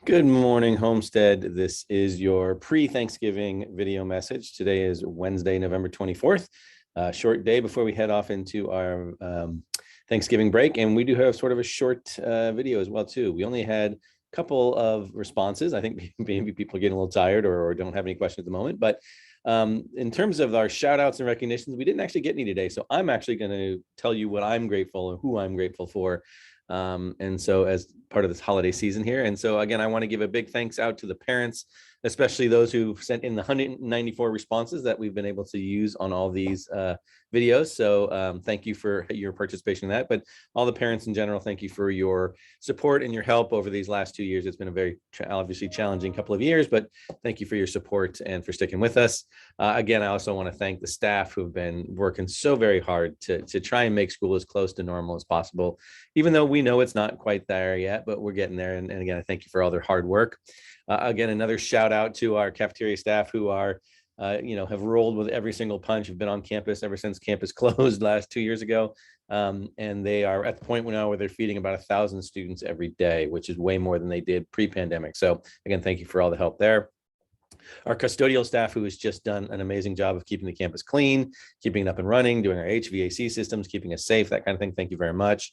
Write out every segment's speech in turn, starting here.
Good morning, Homestead. This is your pre-Thanksgiving video message. Today is Wednesday, November 24th, short day before we head off into our Thanksgiving break. And we do have sort of a short video as well, too. We only had a couple of responses. I think maybe people are getting a little tired or don't have any questions at the moment. But in terms of our shout outs and recognitions, we didn't actually get any today. So I'm actually going to tell you what I'm grateful and who I'm grateful for. And so as part of this holiday season here. And so again, I want to give a big thanks out to the parents, especially those who sent in the 194 responses that we've been able to use on all these videos. So thank you for your participation in that. But all the parents in general, thank you for your support and your help over these last 2 years. It's been a very obviously challenging couple of years, but thank you for your support and for sticking with us. Again, I also want to thank the staff who've been working so very hard to try and make school as close to normal as possible, even though we know it's not quite there yet, but we're getting there. And again, I thank you for all their hard work. Again, another shout out to our cafeteria staff who are, have rolled with every single punch, have been on campus ever since campus closed last 2 years ago. And they are at the point now where they're feeding about 1,000 students every day, which is way more than they did pre-pandemic. So again, thank you for all the help there. Our custodial staff, who has just done an amazing job of keeping the campus clean, keeping it up and running, doing our HVAC systems, keeping us safe, that kind of thing. Thank you very much.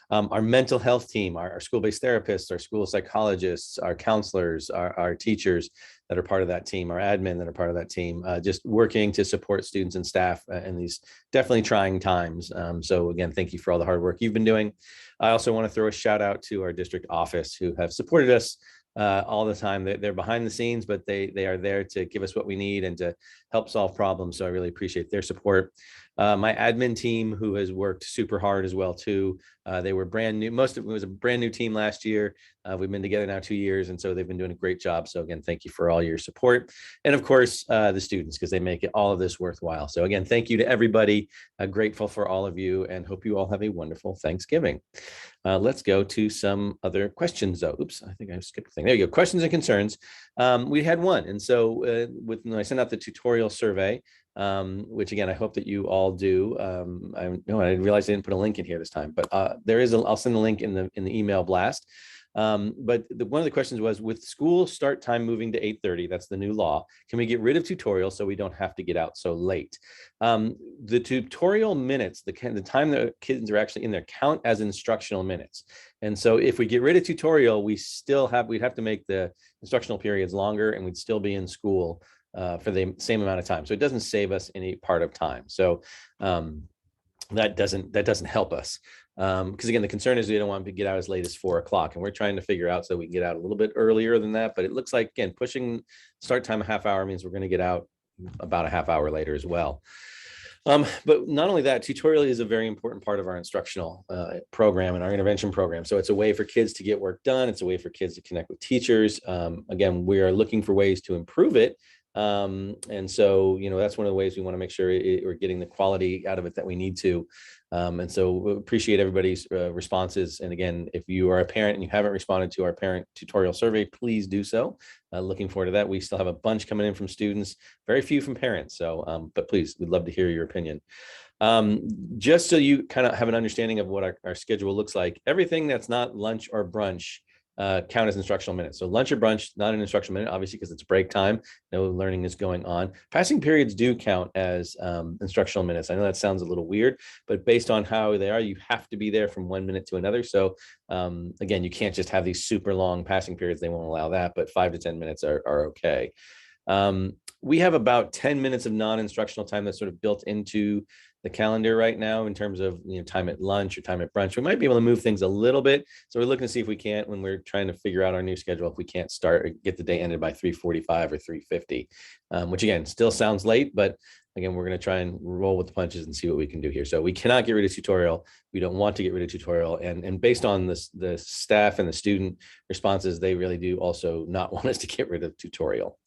Our mental health team, our school-based therapists, our school psychologists, our counselors, our teachers that are part of that team, our admin that are part of that team, just working to support students and staff in these definitely trying times. So again, thank you for all the hard work you've been doing. I also want to throw a shout out to our district office who have supported us all the time. They're behind the scenes, but they are there to give us what we need and to help solve problems. So I really appreciate their support. My admin team, who has worked super hard as well too. They were brand new. Most of it was a brand new team last year. We've been together now 2 years, and so they've been doing a great job. So again, thank you for all your support, and of course the students, because they make it all of this worthwhile. So again, thank you to everybody. Grateful for all of you, and hope you all have a wonderful Thanksgiving. Let's go to some other questions though. Oops, I think I skipped a thing. There you go. Questions and concerns. We had one, and so when I sent out the tutorial survey, which again, I hope that you all do. I realized I didn't put a link in here this time, but I'll send the link in the email blast. But one of the questions was, with school start time moving to 8:30, that's the new law, can we get rid of tutorial so we don't have to get out so late? The tutorial minutes, the time that kids are actually in there, count as instructional minutes. And so if we get rid of tutorial, we'd have to make the instructional periods longer, and we'd still be in school for the same amount of time. So it doesn't save us any part of time. So that doesn't help us. Because again, the concern is we don't want to get out as late as 4 o'clock, and we're trying to figure out so we can get out a little bit earlier than that. But it looks like, again, pushing start time a half hour means we're going to get out about a half hour later as well. But not only that, tutorial is a very important part of our instructional program and our intervention program. So it's a way for kids to get work done. It's a way for kids to connect with teachers. Again, we are looking for ways to improve it. And so, that's one of the ways we want to make sure we're getting the quality out of it that we need to. And so we appreciate everybody's responses. And again, if you are a parent and you haven't responded to our parent tutorial survey, please do so. Looking forward to that. We still have a bunch coming in from students, very few from parents. So, but please, we'd love to hear your opinion. Just so you kind of have an understanding of what our schedule looks like, everything that's not lunch or brunch count as instructional minutes. So lunch or brunch, not an instructional minute, obviously, because it's break time. No learning is going on. Passing periods do count as instructional minutes. I know that sounds a little weird, but based on how they are, you have to be there from 1 minute to another. So again, you can't just have these super long passing periods. They won't allow that, but 5 to 10 minutes are okay. We have about 10 minutes of non-instructional time that's sort of built into the calendar right now in terms of time at lunch or time at brunch. We might be able to move things a little bit. So we're looking to see if we can't, when we're trying to figure out our new schedule, if we can't start or get the day ended by 3:45 or 3:50, which again, still sounds late, but again, we're going to try and roll with the punches and see what we can do here. So we cannot get rid of tutorial. We don't want to get rid of tutorial. And based on the staff and the student responses, they really do also not want us to get rid of tutorial.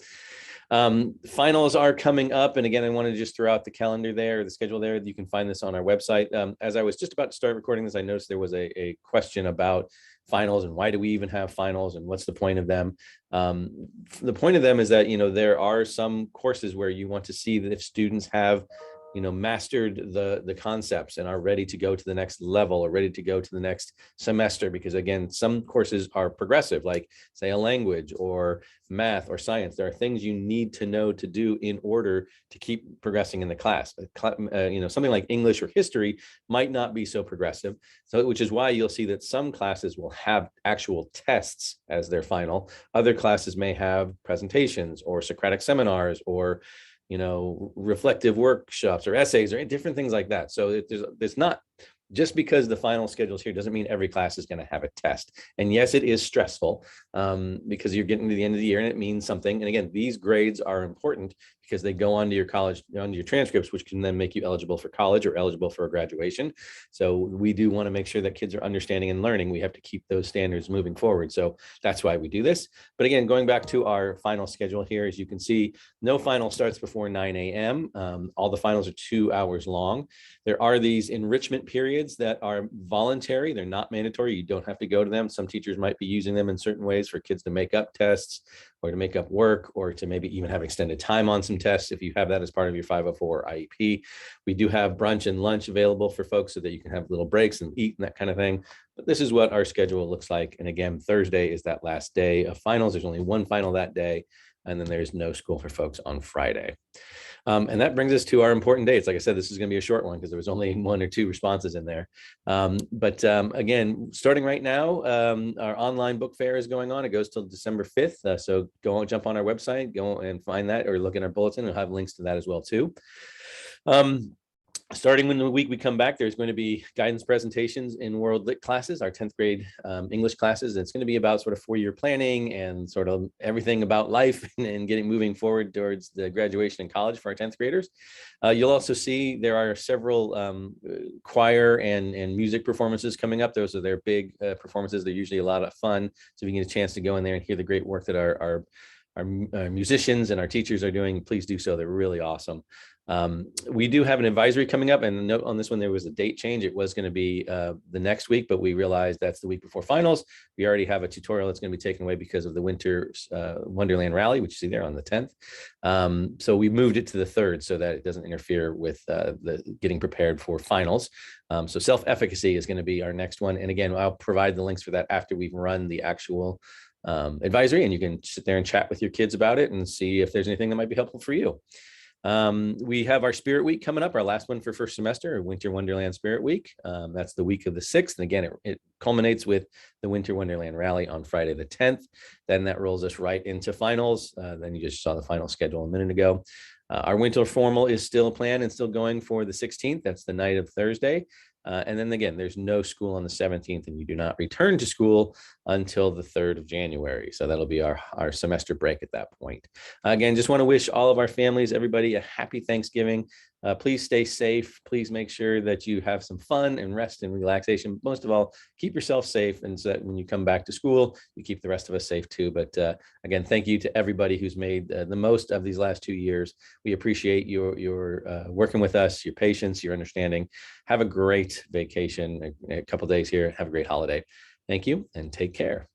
Finals are coming up. And again, I wanted to just throw out the calendar there, the schedule there. You can find this on our website. As I was just about to start recording this, I noticed there was a question about finals and why do we even have finals and what's the point of them? The point of them is that, there are some courses where you want to see that if students have mastered the concepts and are ready to go to the next level or ready to go to the next semester. Because again, some courses are progressive, like say a language or math or science. There are things you need to know to do in order to keep progressing in the class. Something like English or history might not be so progressive. So, which is why you'll see that some classes will have actual tests as their final. Other classes may have presentations or Socratic seminars or reflective workshops or essays or different things like that. So there's not, just because the final schedule is here doesn't mean every class is going to have a test. And yes, it is stressful because you're getting to the end of the year and it means something. And again, these grades are important because they go onto your college, onto your transcripts, which can then make you eligible for college or eligible for a graduation. So we do want to make sure that kids are understanding and learning. We have to keep those standards moving forward. So that's why we do this. But again, going back to our final schedule here, as you can see, no final starts before 9 a.m. All the finals are 2 hours long. There are these enrichment periods that are voluntary. They're not mandatory. You don't have to go to them. Some teachers might be using them in certain ways for kids to make up tests or to make up work or to maybe even have extended time on some tests if you have that as part of your 504 IEP. We do have brunch and lunch available for folks so that you can have little breaks and eat and that kind of thing. But this is what our schedule looks like. And again, Thursday is that last day of finals. There's only one final that day. And then there's no school for folks on Friday. And that brings us to our important dates. Like I said, this is going to be a short one because there was only 1 or 2 responses in there. Again, starting right now, our online book fair is going on. It goes till December 5th. So go jump on our website, go and find that, or look in our bulletin. We'll have links to that as well too. Starting when the week we come back, there's going to be guidance presentations in World Lit classes, our 10th grade English classes. And it's going to be about sort of 4-year planning and sort of everything about life and moving forward towards the graduation in college for our 10th graders. You'll also see there are several choir and music performances coming up. Those are their big performances. They're usually a lot of fun. So if you get a chance to go in there and hear the great work that our musicians and our teachers are doing, please do so. They're really awesome. We do have an advisory coming up, and note on this one, there was a date change. It was going to be the next week, but we realized that's the week before finals. We already have a tutorial that's going to be taken away because of the Winter Wonderland Rally, which you see there on the 10th. So we moved it to the 3rd so that it doesn't interfere with the getting prepared for finals. So self-efficacy is going to be our next one. And again, I'll provide the links for that after we've run the actual advisory, and you can sit there and chat with your kids about it and see if there's anything that might be helpful for you. We have our Spirit Week coming up, our last one for first semester, Winter Wonderland Spirit Week. That's the week of the 6th. And again, it culminates with the Winter Wonderland Rally on Friday the 10th. Then that rolls us right into finals. Then you just saw the final schedule a minute ago. Our winter formal is still planned and still going for the 16th. That's the night of Thursday. And then again, there's no school on the 17th, and you do not return to school until the 3rd of January. So that'll be our semester break at that point. Again, just want to wish all of our families, everybody, a happy Thanksgiving. Please stay safe. Please make sure that you have some fun and rest and relaxation. Most of all, keep yourself safe, and so that when you come back to school, you keep the rest of us safe too. But again, thank you to everybody who's made the most of these last 2 years. We appreciate your working with us, your patience, your understanding. Have a great vacation, a couple days here. Have a great holiday. Thank you and take care.